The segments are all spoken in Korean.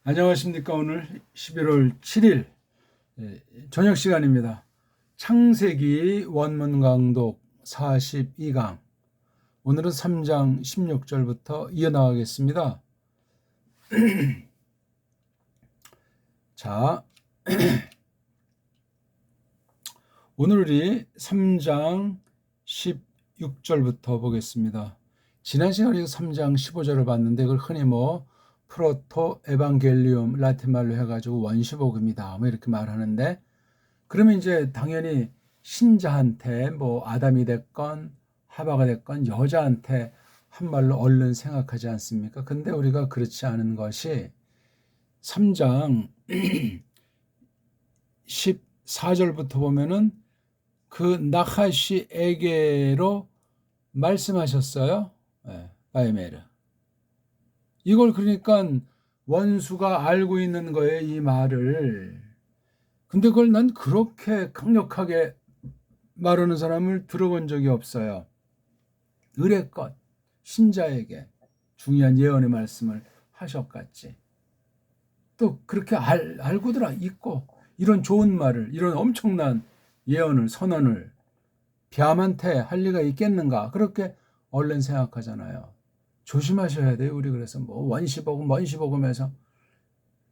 안녕하십니까. 오늘 11월 7일 저녁 시간입니다. 창세기 원문 강독 42강. 오늘은 3장 16절부터 이어나가겠습니다. 자, 오늘 우리 3장 16절부터 보겠습니다. 지난 시간에 3장 15절을 봤는데 그걸 흔히 프로토 에반겔리움 라틴 말로 해가지고 원시복음이다 이렇게 말하는데, 그러면 이제 당연히 신자한테 아담이 됐건 하바가 됐건 여자한테 한 말로 얼른 생각하지 않습니까? 근데 우리가 그렇지 않은 것이 3장 14절부터 보면은 그 나하시에게로 말씀하셨어요. 바이메르. 이걸 그러니까 원수가 알고 있는 거예요, 이 말을. 근데 그걸 난 그렇게 강력하게 말하는 사람을 들어본 적이 없어요. 의례껏 신자에게 중요한 예언의 말씀을 하셨겠지. 또 그렇게 알고들아 있고 이런 좋은 말을, 이런 엄청난 예언을, 선언을 뱀한테 할 리가 있겠는가, 그렇게 얼른 생각하잖아요. 조심하셔야 돼요. 우리 그래서 원시복음에서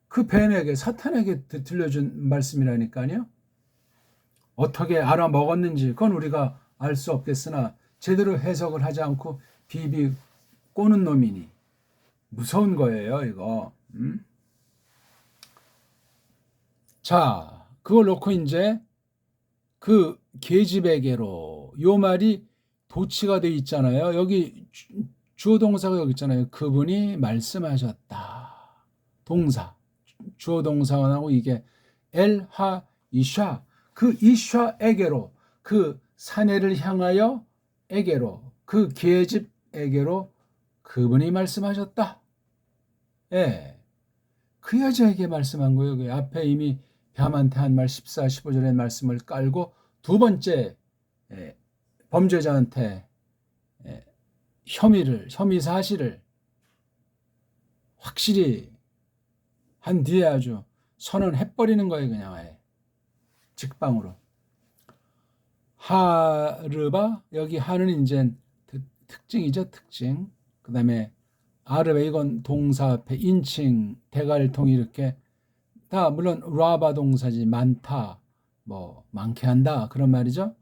그 뱀에게, 사탄에게 들려준 말씀이라니까요. 어떻게 알아먹었는지 그건 우리가 알 수 없겠으나 제대로 해석을 하지 않고 비비 꼬는 놈이니 무서운 거예요, 이거. 자, 그걸 놓고 이제 그 계집에게로, 요 말이 도치가 돼 있잖아요. 여기 주어 동사가 여기 있잖아요. 그분이 말씀하셨다. 동사. 주어 동사가 나오고 이게 엘하 이샤. 그 이샤에게로, 그 사내를 향하여 에게로, 그 계집에게로 그분이 말씀하셨다. 예. 그 여자에게 말씀한 거예요. 그 앞에 이미 뱀한테 한 말 14, 15절의 말씀을 깔고 두 번째 범죄자한테 혐의 사실을 확실히 한 뒤에 아주 선언해버리는 거예요. 그냥 아예 직방으로. 하르바, 여기 하는 이제 특징이죠, 특징. 그 다음에 아르베, 이건 동사 앞에 인칭, 대갈통이 이렇게 다, 물론 라바 동사지, 많다, 많게 한다, 그런 말이죠.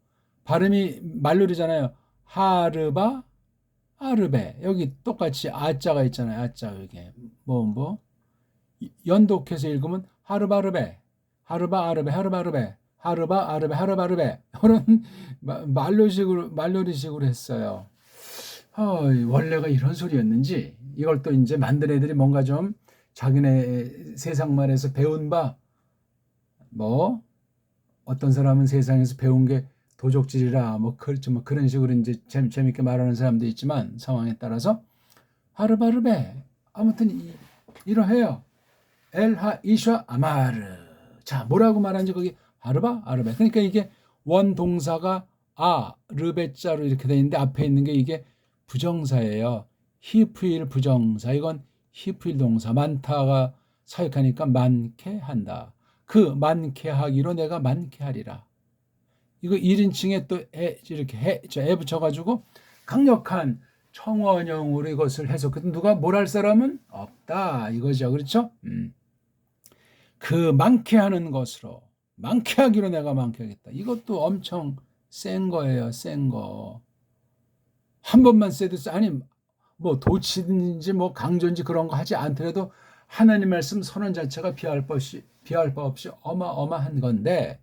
발음이 말놀이잖아요. 하르바, 아르베. 여기 똑같이 아자가 있잖아요. 아자, 여기 연독해서 읽으면 하르바르베, 하르바아르베, 하르바르베, 하르바아르베, 하르바르베, 그런 말놀이식으로 했어요. 원래가 이런 소리였는지, 이걸 또 이제 만든 애들이 뭔가 좀 자기네 세상 말에서 배운 바, 어떤 사람은 세상에서 배운 게 도적질이라 그런 식으로 이제 재밌게 말하는 사람도 있지만, 상황에 따라서 하르바르베, 아무튼 이러해요. 엘하 이샤 아마르. 자, 뭐라고 말하는지 거기 하르바 아르베. 그러니까 이게 원 동사가 르베자로 이렇게 돼 있는데 앞에 있는 게 이게 부정사예요. 히프일 부정사. 이건 히프일 동사. 많다가 사역하니까 많게 한다. 그 많게 하기로 내가 많게 하리라. 이거 1인칭에 또 이렇게 에 붙여가지고 강력한 청원형으로 이것을 해석해도 누가 뭘 할 사람은 없다, 이거죠. 그렇죠? 그 많게 하는 것으로, 많게 하기로 내가 많게 하겠다. 이것도 엄청 센 거예요. 센 거. 한 번만 세도 아니 도치든지 강조인지 그런 거 하지 않더라도 하나님 말씀 선언 자체가 비할 바 없이 어마어마한 건데,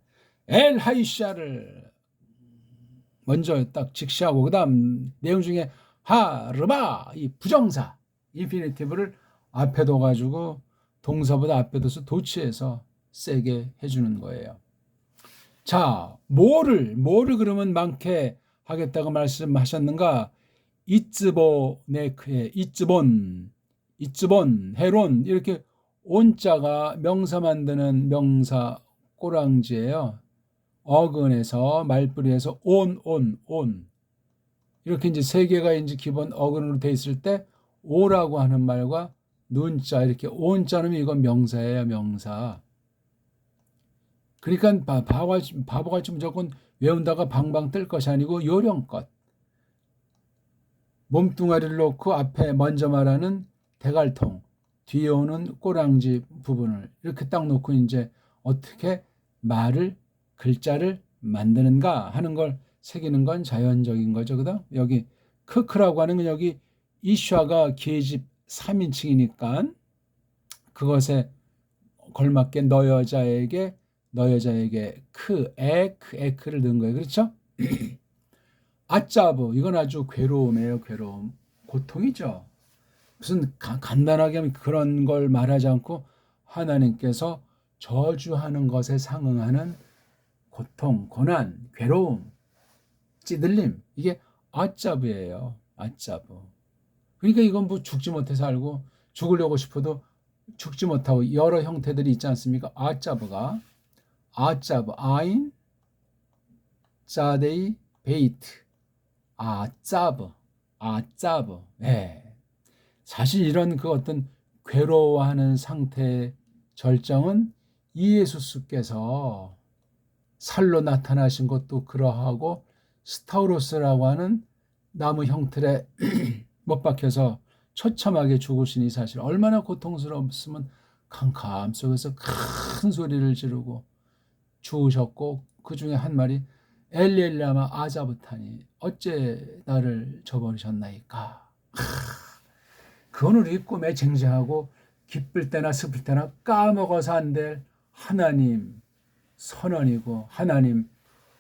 엘 하이샤를 먼저 딱 직시하고 그다음 내용 중에 하르바, 이 부정사 인피니티브를 앞에 둬가지고 동사보다 앞에 둬서 도치해서 세게 해주는 거예요. 자, 뭐를 그러면 많게 하겠다고 말씀하셨는가? 이츠보네크에 이츠본, 헤론, 이렇게 온자가 명사 만드는 명사 꼬랑지예요. 어근에서, 말뿌리에서 온 이렇게 이제 세 개가 이제 기본 어근으로 돼 있을 때 오라고 하는 말과 눈자 이렇게 온자는 이건 명사예요, 명사. 그러니까 바보같이 무조건 외운다가 방방 뜰 것이 아니고 요령껏 몸뚱아리를 놓고 앞에 먼저 말하는 대갈통, 뒤에 오는 꼬랑지 부분을 이렇게 딱 놓고 이제 어떻게 말을 글자를 만드는가 하는 걸 새기는 건 자연적인 거죠. 그다음 여기 크크라고 하는 건 여기 이슈아가 계집 3인칭이니까 그것에 걸맞게 너 여자에게 에크를 넣은 거예요. 그렇죠? 아짜브 이건 아주 괴로움이에요. 괴로움. 고통이죠. 무슨 간단하게 하면 그런 걸 말하지 않고 하나님께서 저주하는 것에 상응하는 고통, 고난, 괴로움, 찌들림 이게 아짜브예요. 아짜브. 그러니까 이건 뭐 죽지 못해 살고 죽으려고 싶어도 죽지 못하고 여러 형태들이 있지 않습니까? 아짜브가 아짜브 아인 짜데이 베이트 아짜브 네. 사실 이런 그 어떤 괴로워하는 상태의 절정은 이예수께서 살로 나타나신 것도 그러하고 스타우로스라고 하는 나무 형틀에 못 박혀서 처참하게 죽으시니 사실 얼마나 고통스러웠으면 캄캄 속에서 큰 소리를 지르고 죽으셨고 그 중에 한 말이 엘리엘라마 아자부타니 어째 나를 저버리셨나이까. 그건 우리 꿈에 쟁쟁하고 기쁠 때나 슬플 때나 까먹어서 안 될 하나님 선언이고 하나님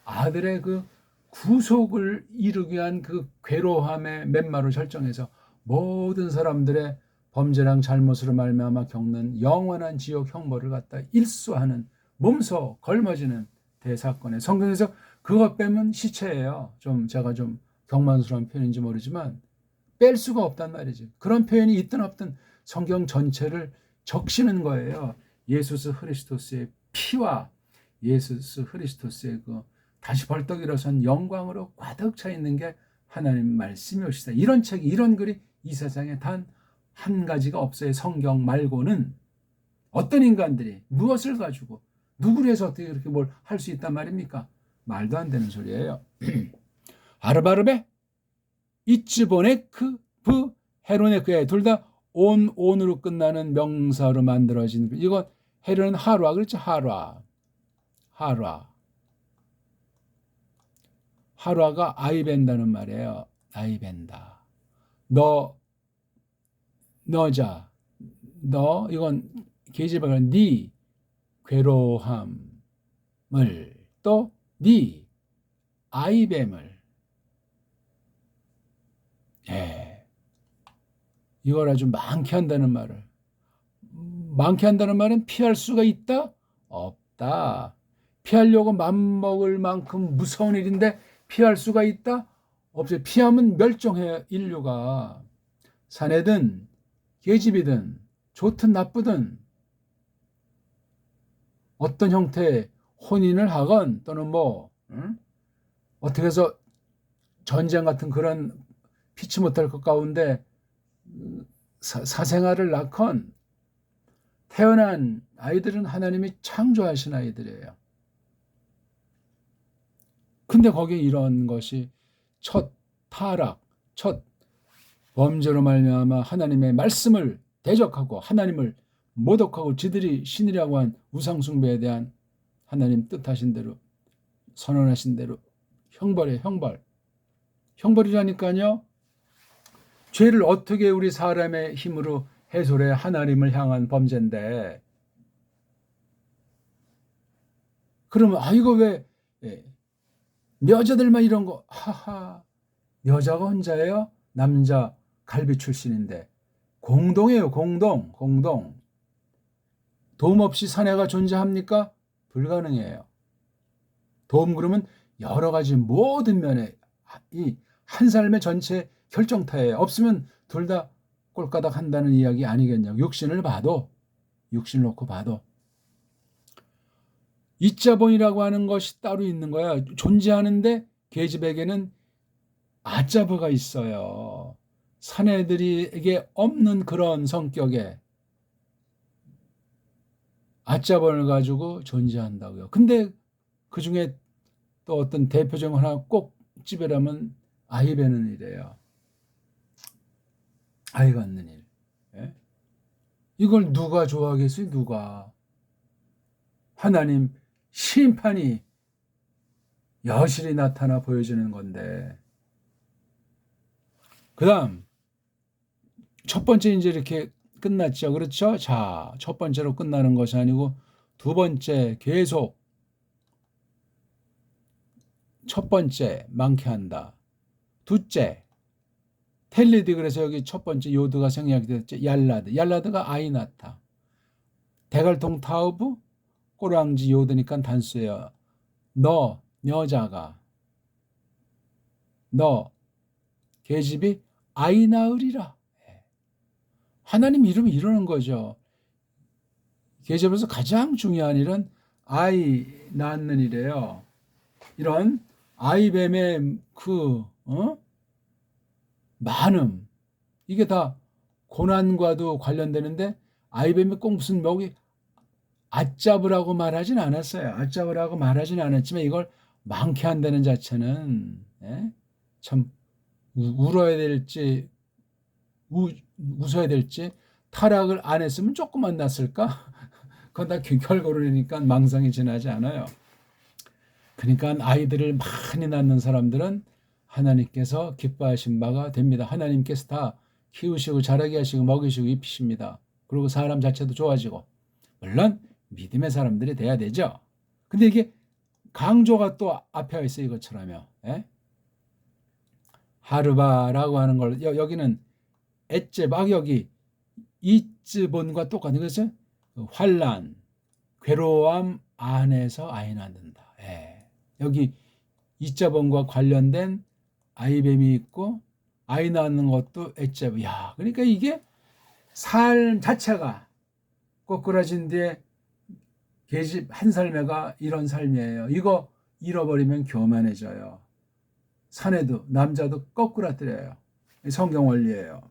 아들의 그 구속을 이루기 위한 그 괴로움의 맷마루 절정에서 모든 사람들의 범죄랑 잘못으로 말미암아 겪는 영원한 지옥 형벌을 갖다 일수하는 몸소 걸머지는 대사건에 성경에서 그것 빼면 시체예요. 제가 좀 경만스러운 표현인지 모르지만 뺄 수가 없단 말이지. 그런 표현이 있든 없든 성경 전체를 적시는 거예요. 예수스 흐리스토스의 피와 예수스 흐리스토스의 그 다시 벌떡 일어선 영광으로 가득 차 있는 게 하나님 말씀이옵시다. 이런 책이 이런 글이 이 세상에 단 한 가지가 없어요. 성경 말고는. 어떤 인간들이 무엇을 가지고 누구를 해서 어떻게 그렇게 뭘 할 수 있단 말입니까? 말도 안 되는 소리예요. 아르바르베 이츠보네크 브 헤로네크에 둘 다 온으로 끝나는 명사로 만들어진 이건 헤로는 하루아 그렇죠? 하루아가 아이벤다는 말이에요. 아이벤다. 너자 너 이건 계집애가 네 괴로함을 또 네 아이뱀을 이걸 아주 많게 한다는 말을 많게 한다는 말은 피할 수가 있다? 없다. 피하려고 맘먹을 만큼 무서운 일인데 피할 수가 있다? 없어요. 피하면 멸종해 인류가. 사내든 계집이든 좋든 나쁘든 어떤 형태의 혼인을 하건 또는 어떻게 해서 전쟁 같은 그런 피치 못할 것 가운데 사생아를 낳건 태어난 아이들은 하나님이 창조하신 아이들이에요. 근데 거기에 이런 것이 첫 타락, 첫 범죄로 말미암아 하나님의 말씀을 대적하고 하나님을 모독하고 지들이 신이라고 한 우상숭배에 대한 하나님 뜻하신 대로 선언하신 대로 형벌이라니까요. 죄를 어떻게 우리 사람의 힘으로 해소해 하나님을 향한 범죄인데 그러면 이거 왜 여자들만 이런 거 여자가 혼자예요? 남자 갈비 출신인데 공동이에요. 공동 도움 없이 사내가 존재합니까? 불가능해요. 도움 그러면 여러 가지 모든 면에 이 한 삶의 전체 결정타예요. 없으면 둘 다 꼴까닥 한다는 이야기 아니겠냐고. 육신을 놓고 봐도 이자본이라고 하는 것이 따로 있는 거야. 존재하는데 계집에게는 아자브가 있어요. 사내들에게 없는 그런 성격의 아짜번을 가지고 존재한다고요. 근데 그 중에 또 어떤 대표적 하나 꼭 집으라면 아이 베는 일이에요. 아이 갖는 일. 예? 이걸 누가 좋아하겠어요? 누가? 하나님 심판이 여실히 나타나 보여주는 건데. 그 다음 첫 번째 이제 이렇게 끝났죠. 그렇죠? 자, 첫 번째로 끝나는 것이 아니고 두 번째 계속 첫 번째 많게 한다. 둘째 텔리드. 그래서 여기 첫 번째 요드가 생략이 됐죠. 얄라드. 얄라드가 아이 낳다. 대갈통 타우브 꼬랑지 요드니까 단수예요. 너 여자가 너 계집이 아이 낳으리라. 하나님 이름이 이러는 거죠. 계집에서 가장 중요한 일은 아이 낳는 일이에요. 이런 아이뱀의 그 많음, 이게 다 고난과도 관련되는데 아이뱀이 꼭 무슨 목이 아잡으라고 말하진 않았어요. 아잡으라고 말하진 않았지만 이걸 많게 한다는 자체는 참 울어야 될지 웃어야 될지. 타락을 안 했으면 조금만 났을까? 그건 다 결과론이니까 망상이 지나지 않아요. 그러니까 아이들을 많이 낳는 사람들은 하나님께서 기뻐하신 바가 됩니다. 하나님께서 다 키우시고 자라게 하시고 먹이시고 입히십니다. 그리고 사람 자체도 좋아지고. 물론 믿음의 사람들이 돼야 되죠. 근데 이게 강조가 또 앞에 와 있어요. 이것처럼요. 하르바라고 하는 걸 여기는 엣제 막여기 이즈본과 똑같은 것은 환란, 괴로움 안에서 아이 낳는다. 여기 이자본과 관련된 아이뱀이 있고 아이 낳는 것도 엣제. 야, 그러니까 이게 삶 자체가 꼬꾸라진 뒤에 계집 한 삶애가 이런 삶이에요. 이거 잃어버리면 교만해져요. 사내도 남자도 거꾸라뜨려요. 성경 원리예요.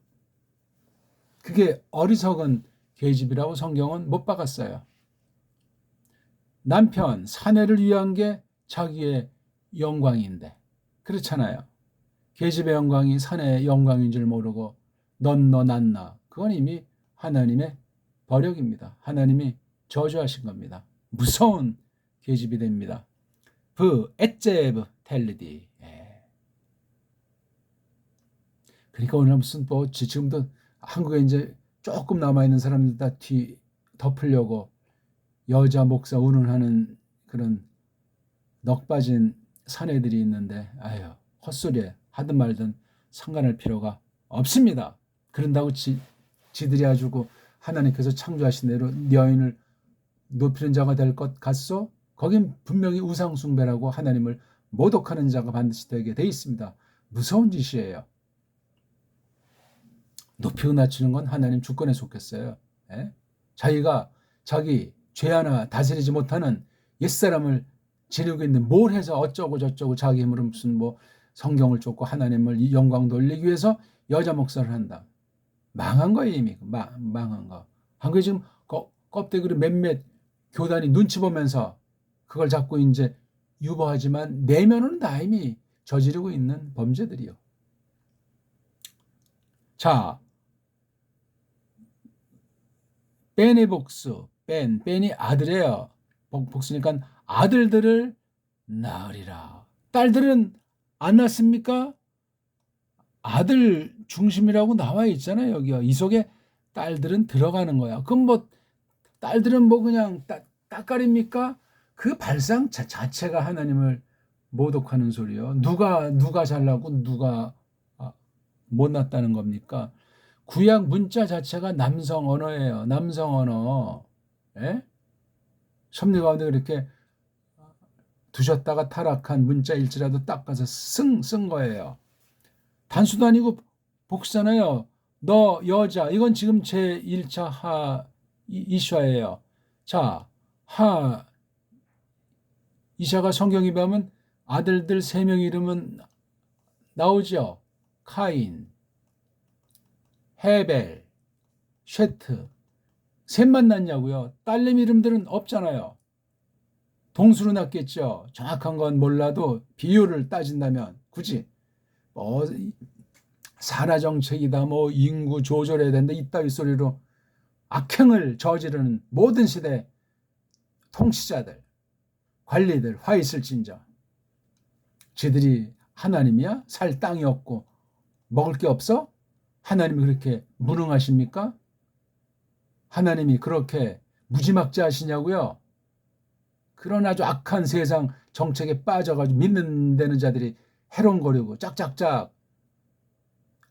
그게 어리석은 계집이라고 성경은 못 박았어요. 남편 사내를 위한 게 자기의 영광인데 그렇잖아요. 계집의 영광이 사내의 영광인 줄 모르고 넌 너 난 나. 그건 이미 하나님의 버력입니다. 하나님이 저주하신 겁니다. 무서운 계집이 됩니다. 브 엣제브 텔리디. 그러니까 오늘 무슨 뭐 지금도 한국에 이제 조금 남아있는 사람들 다 뒤 덮으려고 여자 목사 운운하는 그런 넋 빠진 사내들이 있는데 아유 헛소리에 하든 말든 상관할 필요가 없습니다. 그런다고 지들이 아주고 하나님께서 창조하신 대로 여인을 높이는 자가 될 것 같소? 거긴 분명히 우상숭배라고 하나님을 모독하는 자가 반드시 되게 돼 있습니다. 무서운 짓이에요. 높이고 낮추는 건 하나님 주권에 속했어요. 자기가 자기 죄 하나 다스리지 못하는 옛사람을 지르고 있는 뭘 해서 어쩌고 저쩌고 자기 힘으로 무슨 뭐 성경을 쫓고 하나님을 영광 돌리기 위해서 여자 목사를 한다. 망한 거예요 이미. 망한 거. 한국에 지금 껍데기로 몇몇 교단이 눈치 보면서 그걸 자꾸 이제 유보하지만 내면은 다 이미 저지르고 있는 범죄들이요. 자, 벤의 복수. 벤이 아들이에요. 복수니까 아들들을 낳으리라. 딸들은 안 낳습니까? 아들 중심이라고 나와 있잖아요. 여기요. 이 속에 딸들은 들어가는 거야. 그럼 뭐 딸들은 뭐 그냥 따까리입니까? 그 발상 자체가 하나님을 모독하는 소리요. 누가 잘나고 누가 못 낳았다는 겁니까? 구약 문자 자체가 남성 언어예요. 남성 언어. 섭리 가운데 그렇게 두셨다가 타락한 문자일지라도 닦아서 쓴 거예요. 단수도 아니고 복수잖아요. 너 여자. 이건 지금 제 1차 하 이샤예요. 자, 하 이샤가 성경에 보면 아들들 3명 이름은 나오죠. 카인, 헤벨, 쉐트. 셋만 낳냐고요? 딸내미 이름들은 없잖아요. 동수로 낳겠죠. 정확한 건 몰라도 비율을 따진다면 굳이 뭐 산하정책이다 뭐 인구 조절해야 된다 이따위 소리로 악행을 저지르는 모든 시대 통치자들 관리들 화 있을진저 쟤들이 하나님이야? 살 땅이 없고 먹을 게 없어? 하나님이 그렇게 무능하십니까? 하나님이 그렇게 무지막지하시냐고요? 그런 아주 악한 세상 정책에 빠져가지고 믿는 자들이 해롱거리고 짝짝짝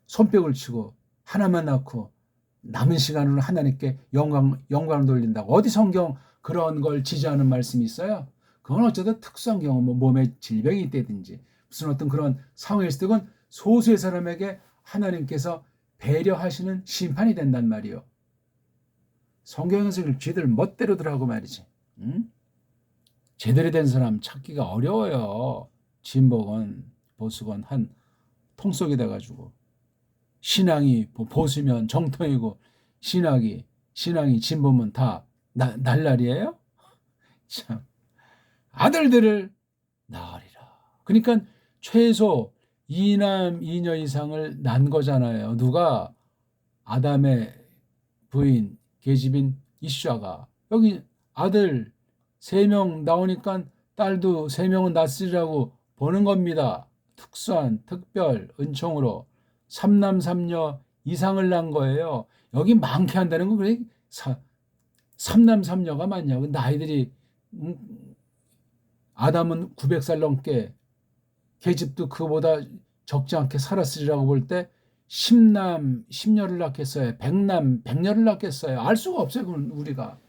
손뼉을 치고 하나만 낳고 남은 시간으로 하나님께 영광을 돌린다고. 어디 성경 그런 걸 지지하는 말씀이 있어요? 그건 어쩌다 특수한 경우, 뭐 몸에 질병이 있다든지 무슨 어떤 그런 상황이 있을 때 그건 소수의 사람에게 하나님께서 배려하시는 심판이 된단 말이요. 성경에서 쥐들 멋대로더라고 말이지. 응? 제대로 된 사람 찾기가 어려워요. 진보건 보수건 한 통속이 돼가지고 신앙이 보수면 정통이고 신앙이 진보면 다 날라리예요? 참 아들들을 낳으리라. 그러니까 최소 2남 2녀 이상을 낳은 거잖아요. 누가? 아담의 부인 계집인 이슈아가 여기 아들 3명 나오니까 딸도 3명은 낳으리라고 보는 겁니다. 특수한 특별 은총으로 3남 3녀 이상을 낳은 거예요. 여기 많게 한다는 건 그래 3남 3녀가 많냐고. 나이들이 아담은 900살 넘게 계집도 그보다 적지 않게 살았으리라고 볼 때 10남 10녀를 낳겠어요? 100남 100녀를 낳겠어요? 알 수가 없어요. 그건 우리가.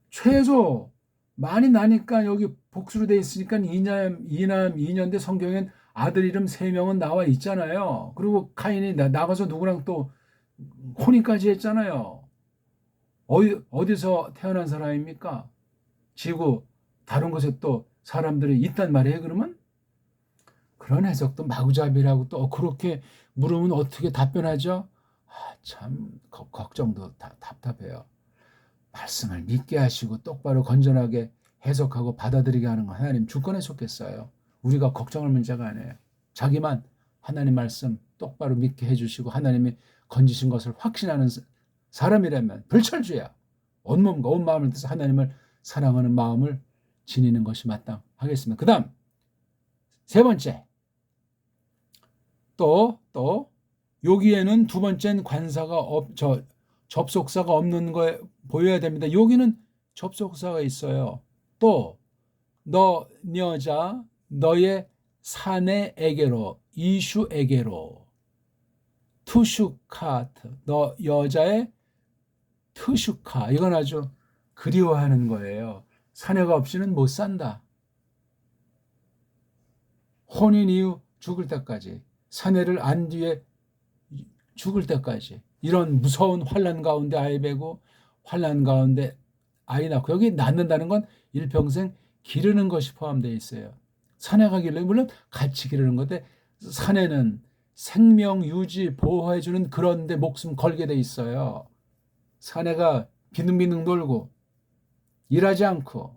최소 많이 나니까 여기 복수로 돼 있으니까 2남 2년대 성경엔 아들 이름 3명은 나와 있잖아요. 그리고 카인이 나가서 누구랑 또 혼인까지 했잖아요. 어디서 태어난 사람입니까? 지구 다른 곳에 또 사람들이 있단 말이에요. 그러면 그런 해석도 마구잡이라고 또 그렇게 물으면 어떻게 답변하죠? 참 걱정도 답답해요. 말씀을 믿게 하시고 똑바로 건전하게 해석하고 받아들이게 하는 건 하나님 주권에 속했어요. 우리가 걱정할 문제가 아니에요. 자기만 하나님 말씀 똑바로 믿게 해주시고 하나님이 건지신 것을 확신하는 사람이라면 불철주야. 온 몸과 온 마음을 통해서 하나님을 사랑하는 마음을 지니는 것이 마땅하겠습니다. 그 다음 3번째 또 여기에는 2번째는 관사가 접속사가 없는 거에 보여야 됩니다. 여기는 접속사가 있어요. 또 너 여자 너의 사내에게로 이슈에게로 투슈카트 너 여자의 투슈카 이건 아주 그리워하는 거예요. 사내가 없이는 못 산다. 혼인 이후 죽을 때까지 사내를 안 뒤에 죽을 때까지 이런 무서운 환난 가운데 아이 베고 환난 가운데 아이 낳고 여기 낳는다는 건 일평생 기르는 것이 포함되어 있어요. 사내가 기르는 물론 같이 기르는 건데 사내는 생명 유지 보호해주는 그런 데 목숨 걸게 돼 있어요. 사내가 비등비등 놀고 일하지 않고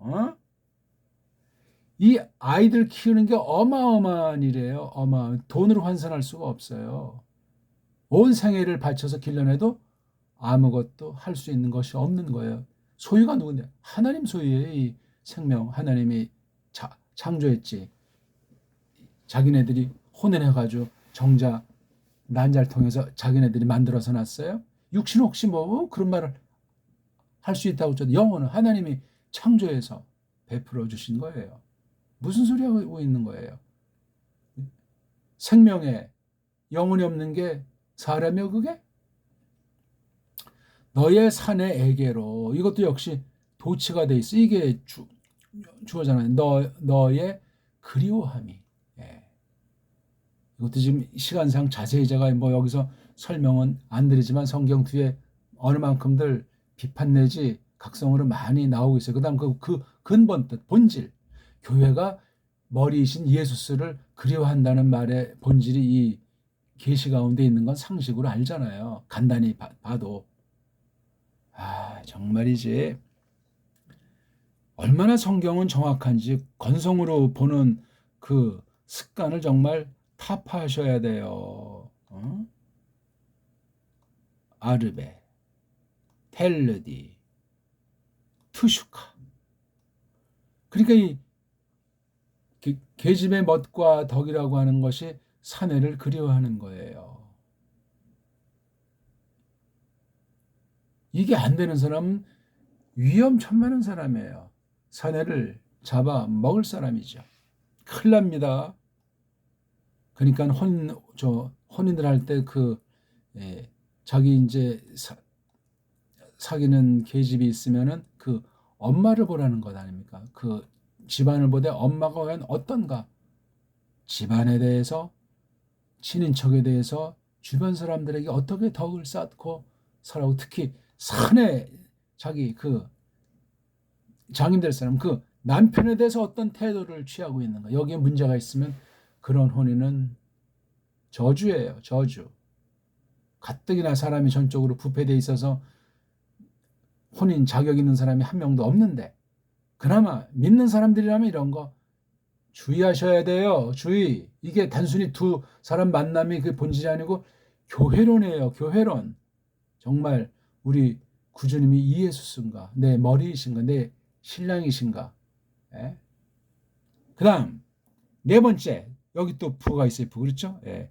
이 아이들 키우는 게 어마어마한 일이에요. 돈으로 환산할 수가 없어요. 온 생애를 바쳐서 길러내도 아무것도 할 수 있는 것이 없는 거예요. 소유가 누군데? 하나님 소유예요. 이 생명 하나님이 창조했지. 자기네들이 혼인해가지고 정자 난자를 통해서 자기네들이 만들어서 놨어요. 육신 혹시 뭐 그런 말을 할 수 있다고 쳐도 영혼은 하나님이 창조해서 베풀어 주신 거예요. 무슨 소리 하고 있는 거예요? 생명에 영혼이 없는 게 사람이요 그게? 너의 사내에게로 이것도 역시 도치가 돼 있어. 이게 주어잖아요. 너의 그리워함이. 예. 이것도 지금 시간상 자세히 제가 뭐 여기서 설명은 안 드리지만 성경 뒤에 어느 만큼들 비판 내지 각성으로 많이 나오고 있어요. 그다음 그 근본 뜻 본질 교회가 머리이신 예수스를 그리워한다는 말의 본질이 이 계시 가운데 있는 건 상식으로 알잖아요. 간단히 봐도 정말이지 얼마나 성경은 정확한지 건성으로 보는 그 습관을 정말 타파하셔야 돼요. 아르베, 텔르디, 투슈카. 그러니까 이 계집의 멋과 덕이라고 하는 것이 사내를 그리워하는 거예요. 이게 안 되는 사람은 위험천만한 사람이에요. 사내를 잡아 먹을 사람이죠. 큰일 납니다. 그러니까 혼인을 할 때 자기 이제 사귀는 계집이 있으면은 그 엄마를 보라는 것 아닙니까? 그 집안을 보되 엄마가 과연 어떤가? 집안에 대해서, 친인척에 대해서, 주변 사람들에게 어떻게 덕을 쌓고 살아고, 특히 사내 자기 그 장인될 사람, 그 남편에 대해서 어떤 태도를 취하고 있는가? 여기에 문제가 있으면 그런 혼인은 저주예요. 저주. 가뜩이나 사람이 전적으로 부패되어 있어서 혼인 자격 있는 사람이 한 명도 없는데, 그나마 믿는 사람들이라면 이런 거 주의하셔야 돼요. 주의. 이게 단순히 두 사람 만남이 그 본질이 아니고 교회론이에요. 교회론. 정말 우리 구주님이 이 예수신가? 내 머리이신가? 내 신랑이신가? 예? 그 다음 네 번째, 여기 또 부가 있어요. 부, 그렇죠? 예.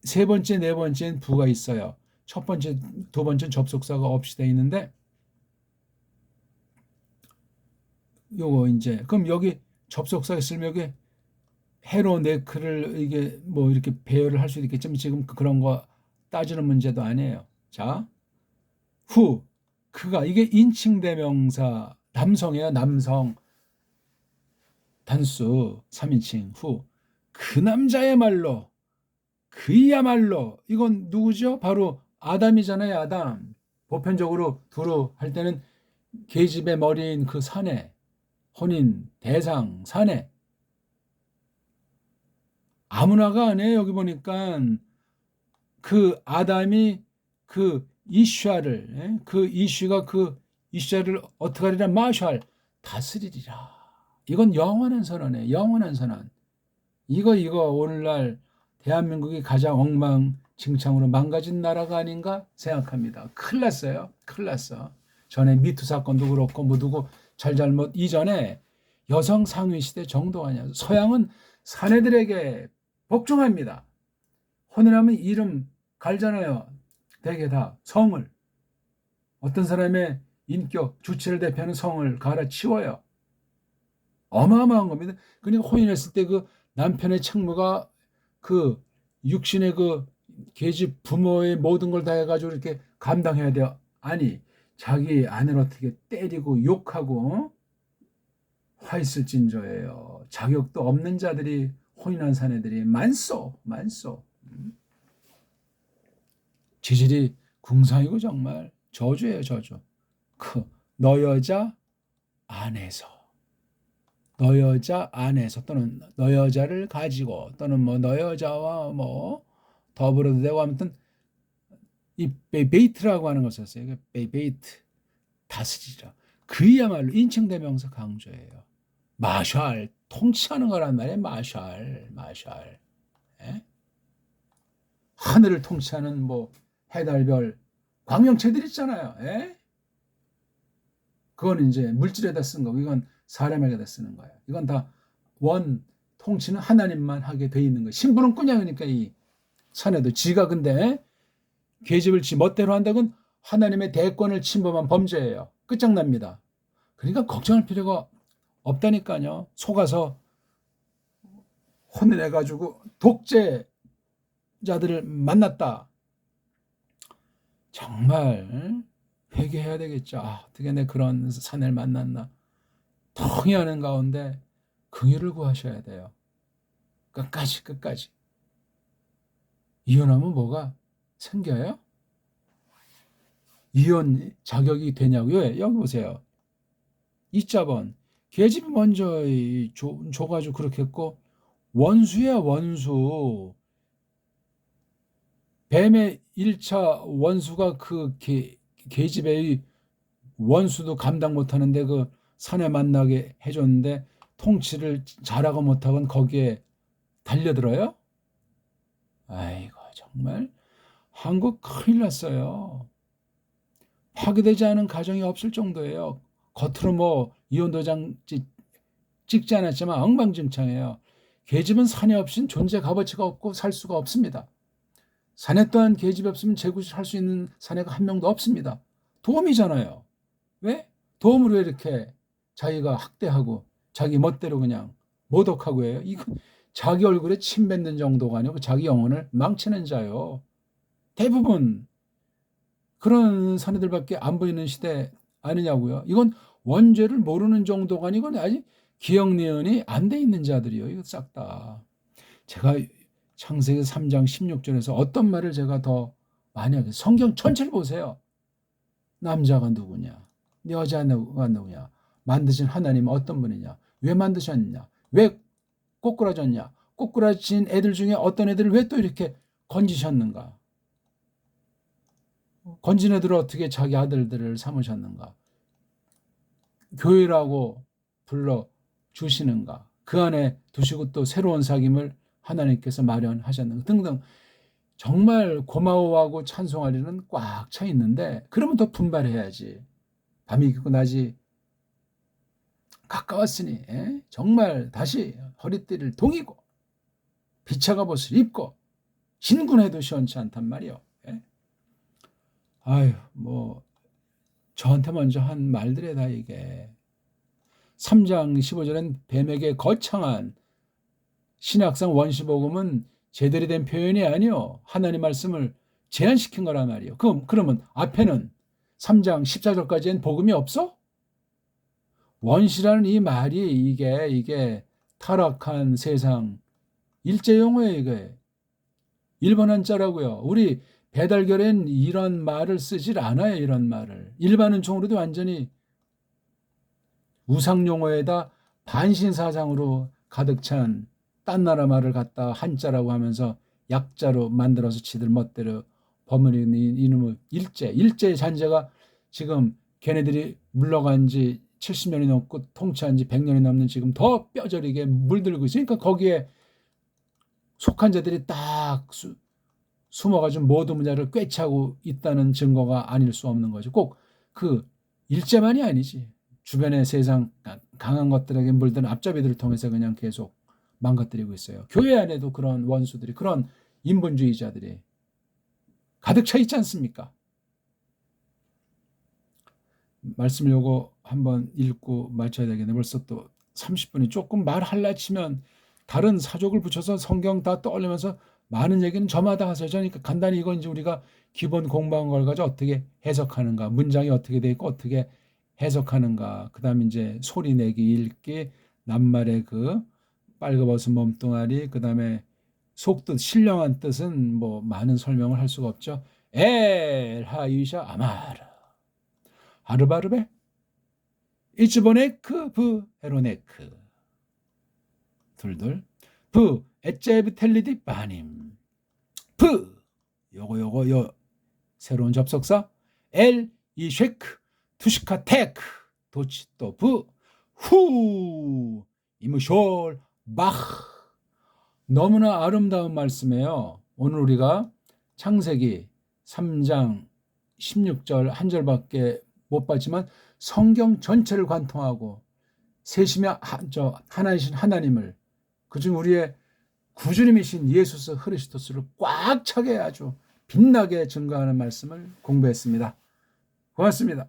세 번째, 네 번째는 부가 있어요. 첫 번째, 두 번째는 접속사가 없이 되어 있는데, 요거 이제 그럼 여기 접속사 있으면 여기 해로 네크를 이게 뭐 이렇게 배열을 할 수도 있겠지만 지금 그런 거 따지는 문제도 아니에요. 자, 후, 그가, 이게 인칭대명사 남성이에요. 남성 단수 3인칭 후, 그 남자야말로, 그야말로, 이건 누구죠? 바로 아담이잖아요. 아담. 보편적으로 두루 할 때는 계집의 머리인 그 사내, 혼인 대상 사내, 아무나가 아니에요. 여기 보니까 그 아담이 그 이슈아를, 그 이슈가 그 이슈아를 어떻게 하리라? 마샬, 다스리리라. 이건 영원한 선언이에요. 영원한 선언. 이거 오늘날 대한민국이 가장 엉망진창으로 망가진 나라가 아닌가 생각합니다. 큰일 났어요. 큰일 났어. 전에 미투 사건도 그렇고 뭐 누구 잘잘못 이전에 여성 상위 시대 정도 아니야. 서양은 사내들에게 복종합니다. 혼인하면 이름 갈잖아요. 대개 다 성을. 어떤 사람의 인격, 주체를 대표하는 성을 갈아치워요. 어마어마한 겁니다. 그러니까 혼인했을 때 그 남편의 책무가 그 육신의 그 계집 부모의 모든 걸 다 해가지고 이렇게 감당해야 돼요. 아니, 자기 아내를 어떻게 때리고 욕하고 화 있을진저예요. 자격도 없는 자들이 혼인한 사내들이 많소. 지질이 궁상이고 정말 저주예요. 저주. 너 여자 안에서, 너 여자 안에서, 또는 너 여자를 가지고, 또는 뭐 너 여자와 뭐 더불어도 되고, 아무튼 이 베이트라고 하는 걸 썼어요. 베이트, 다스리라. 그야말로 인칭대명사 강조예요. 마샬, 통치하는 거란 말이에요. 마샬. 예? 하늘을 통치하는 뭐 해달별 광명체들 있잖아요. 예? 그건 이제 물질에다 쓴 거고, 이건 사람에게다 쓰는 거예요. 이건 다 원 통치는 하나님만 하게 돼 있는 거예요. 신부는 꾸냐. 그러니까 이 사내도 지가 근데 계집을 지 멋대로 한다곤 하나님의 대권을 침범한 범죄예요. 끝장납니다. 그러니까 걱정할 필요가 없다니까요. 속아서 혼내가지고 독재자들을 만났다. 정말 회개해야 되겠죠. 어떻게 내 그런 사내를 만났나. 통해하는 가운데 긍휼을 구하셔야 돼요. 끝까지. 이혼하면 뭐가 생겨요? 이혼 자격이 되냐고요? 여기 보세요. 2자본. 계집이 먼저 줘가지고 그렇게 했고, 원수야, 원수. 뱀의 1차 원수가 그 계집의 원수도 감당 못하는데 그 산에 만나게 해줬는데 통치를 잘하고 못하건 거기에 달려들어요? 아이고 정말 한국 큰일 났어요. 파괴되지 않은 가정이 없을 정도예요. 겉으로 뭐 이혼도장 찍지 않았지만 엉망진창이에요. 계집은 사내 없인 존재 값어치가 없고 살 수가 없습니다. 사내 또한 계집이 없으면 재구실할 수 있는 사내가 한 명도 없습니다. 도움이잖아요. 왜? 도움으로 이렇게 자기가 학대하고 자기 멋대로 그냥 모독하고 해요. 이건 자기 얼굴에 침 뱉는 정도가 아니고 자기 영혼을 망치는 자요. 대부분 그런 사내들밖에 안 보이는 시대 아니냐고요. 이건 원죄를 모르는 정도가 아니고 아직 기억니은이 안 돼 있는 자들이요. 이거 싹 다. 제가 창세기 3장 16절에서 어떤 말을 제가 더 많이 하겠어요. 성경 전체를 보세요. 남자가 누구냐? 여자가 누구냐? 만드신 하나님은 어떤 분이냐? 왜 만드셨느냐? 왜 꼬꾸라졌냐? 꼬꾸라진 애들 중에 어떤 애들을 왜 또 이렇게 건지셨는가? 건진 애들을 어떻게 자기 아들들을 삼으셨는가? 교회라고 불러 주시는가? 그 안에 두시고 또 새로운 사귐을 하나님께서 마련하셨는가? 등등 정말 고마워하고 찬송할 일은 꽉 차 있는데 그러면 더 분발해야지. 밤이 깊고 낮이 가까웠으니 정말 다시 허리띠를 동이고 비차 갑옷을 입고 진군해도 시원치 않단 말이요. 아유 뭐 저한테 먼저 한 말들이다 이게. 3장 15절엔 뱀에게 거창한 신약성 원시복음은 제대로 된 표현이 아니요. 하나님 말씀을 제한시킨 거란 말이에요. 그러면 앞에는 3장 14절까지엔 복음이 없어? 원시라는 이 말이 이게 타락한 세상 일제 용어예요. 이게 일본 한자라고요. 우리 배달결엔 이런 말을 쓰질 않아요. 이런 말을. 일반 은총으로도 완전히 우상 용어에다 반신사상으로 가득 찬 딴 나라 말을 갖다 한자라고 하면서 약자로 만들어서 지들 멋대로 버무리는 이놈의 일제 잔재가 지금 걔네들이 물러간 지 70년이 넘고 통치한 지 100년이 넘는 지금 더 뼈저리게 물들고 있으니까 거기에 속한 자들이 딱 숨어가지고 모든 문제를 꿰차고 있다는 증거가 아닐 수 없는 거죠. 꼭 그 일제만이 아니지. 주변의 세상 강한 것들에게 물든 앞잡이들을 통해서 그냥 계속 망가뜨리고 있어요. 교회 안에도 그런 원수들이, 그런 인본주의자들이 가득 차 있지 않습니까? 말씀 요거 한번 읽고 마쳐야 되겠네. 벌써 또 30분이 조금 말할라 치면 다른 사족을 붙여서 성경 다 떠올리면서 많은 얘기는 저마다 하세요. 그러니까 간단히 이건 이제 우리가 기본 공부한 걸 가지고 어떻게 해석하는가, 문장이 어떻게 돼 있고 어떻게 해석하는가, 그 다음에 이제 소리 내기, 읽기, 낱말의 그 빨개벗은 몸뚱아리, 그 다음에 속뜻, 신령한 뜻은 뭐 많은 설명을 할 수가 없죠. 엘 하이샤 아마르 아르바르베 이츠보네크 브 헤로네크 둘둘 브 에제브 텔리디 바님 브 요거 요 새로운 접속사 엘 이쉐크 투시카 테크 도치 또브 후 이무숄 마흐. 너무나 아름다운 말씀이에요. 오늘 우리가 창세기 3장 16절 한 절밖에 못 봤지만 성경 전체를 관통하고 세심히 하나이신 하나님을, 그중 우리의 구주님이신 예수 그리스도를 꽉 차게 아주 빛나게 증거하는 말씀을 공부했습니다. 고맙습니다.